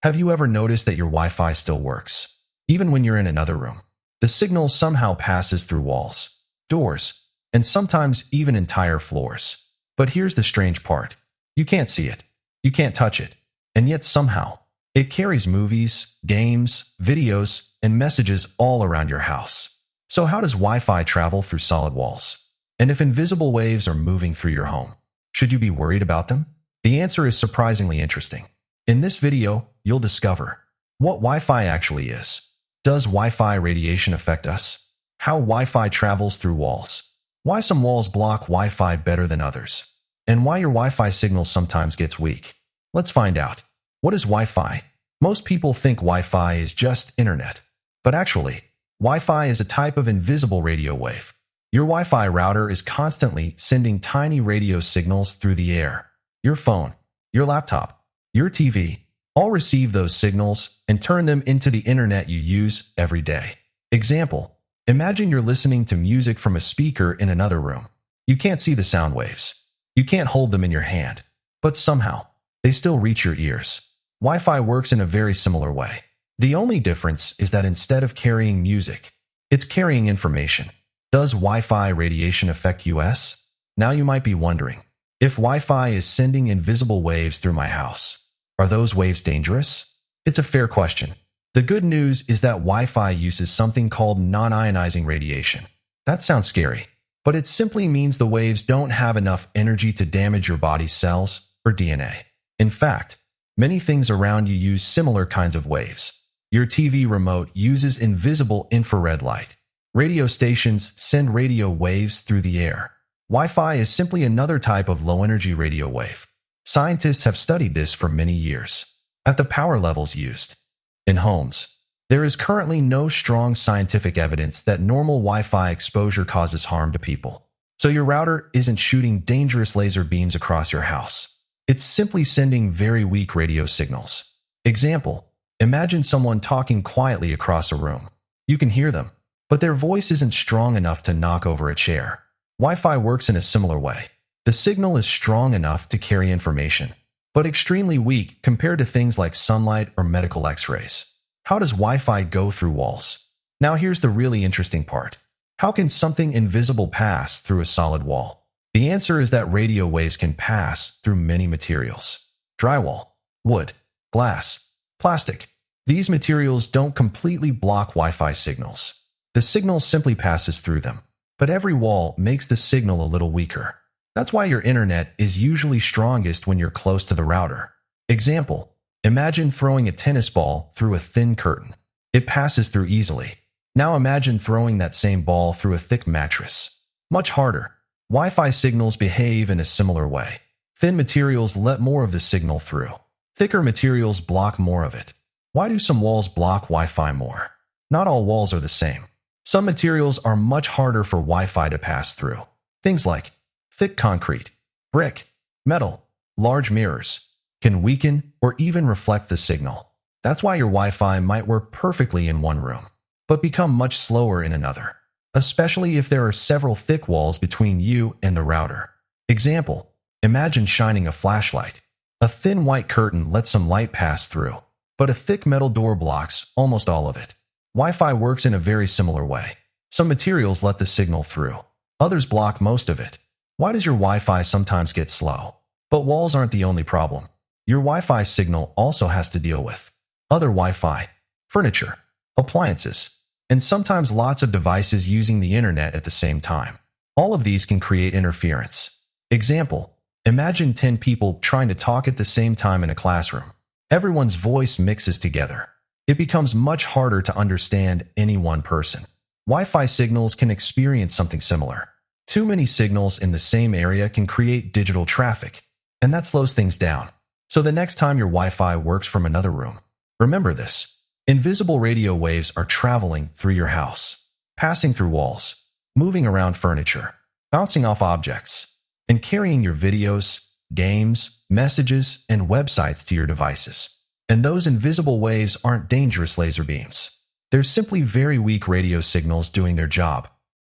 Have you ever noticed that your Wi-Fi still works, even when you're in another room? The signal somehow passes through walls, doors, and sometimes even entire floors. But here's the strange part. You can't see it. You can't touch it. And yet somehow, it carries movies, games, videos, and messages all around your house. So how does Wi-Fi travel through solid walls? And if invisible waves are moving through your home, should you be worried about them? The answer is surprisingly interesting. In this video, you'll discover what Wi-Fi actually is. Does Wi-Fi radiation affect us? How Wi-Fi travels through walls? Why some walls block Wi-Fi better than others? And why your Wi-Fi signal sometimes gets weak? Let's find out. What is Wi-Fi? Most people think Wi-Fi is just internet. But actually, Wi-Fi is a type of invisible radio wave. Your Wi-Fi router is constantly sending tiny radio signals through the air. Your phone, your laptop, your TV all receive those signals and turn them into the internet you use every day. Example, imagine you're listening to music from a speaker in another room. You can't see the sound waves. You can't hold them in your hand. But somehow, they still reach your ears. Wi-Fi works in a very similar way. The only difference is that instead of carrying music, it's carrying information. Does Wi-Fi radiation affect us? Now you might be wondering, if Wi-Fi is sending invisible waves through my house, are those waves dangerous? It's a fair question. The good news is that Wi-Fi uses something called non-ionizing radiation. That sounds scary, but it simply means the waves don't have enough energy to damage your body's cells or DNA. In fact, many things around you use similar kinds of waves. Your TV remote uses invisible infrared light. Radio stations send radio waves through the air. Wi-Fi is simply another type of low-energy radio wave. Scientists have studied this for many years. At the power levels used in homes, there is currently no strong scientific evidence that normal Wi-Fi exposure causes harm to people. So your router isn't shooting dangerous laser beams across your house. It's simply sending very weak radio signals. Example, imagine someone talking quietly across a room. You can hear them, but their voice isn't strong enough to knock over a chair. Wi-Fi works in a similar way. The signal is strong enough to carry information, but extremely weak compared to things like sunlight or medical X-rays. How does Wi-Fi go through walls? Now here's the really interesting part. How can something invisible pass through a solid wall? The answer is that radio waves can pass through many materials. Drywall, wood, glass, plastic. These materials don't completely block Wi-Fi signals. The signal simply passes through them, but every wall makes the signal a little weaker. That's why your internet is usually strongest when you're close to the router. Example, imagine throwing a tennis ball through a thin curtain. It passes through easily. Now imagine throwing that same ball through a thick mattress. Much harder. Wi-Fi signals behave in a similar way. Thin materials let more of the signal through. Thicker materials block more of it. Why do some walls block Wi-Fi more? Not all walls are the same. Some materials are much harder for Wi-Fi to pass through. Things like thick concrete, brick, metal, large mirrors can weaken or even reflect the signal. That's why your Wi-Fi might work perfectly in one room, but become much slower in another, especially if there are several thick walls between you and the router. Example, imagine shining a flashlight. A thin white curtain lets some light pass through, but a thick metal door blocks almost all of it. Wi-Fi works in a very similar way. Some materials let the signal through. Others block most of it. Why does your Wi-Fi sometimes get slow? But walls aren't the only problem. Your Wi-Fi signal also has to deal with other Wi-Fi, furniture, appliances, and sometimes lots of devices using the internet at the same time. All of these can create interference. Example, imagine 10 people trying to talk at the same time in a classroom. Everyone's voice mixes together. It becomes much harder to understand any one person. Wi-Fi signals can experience something similar. Too many signals in the same area can create digital traffic, and that slows things down. So the next time your Wi-Fi works from another room, remember this. Invisible radio waves are traveling through your house, passing through walls, moving around furniture, bouncing off objects, and carrying your videos, games, messages, and websites to your devices. And those invisible waves aren't dangerous laser beams. They're simply very weak radio signals doing their job.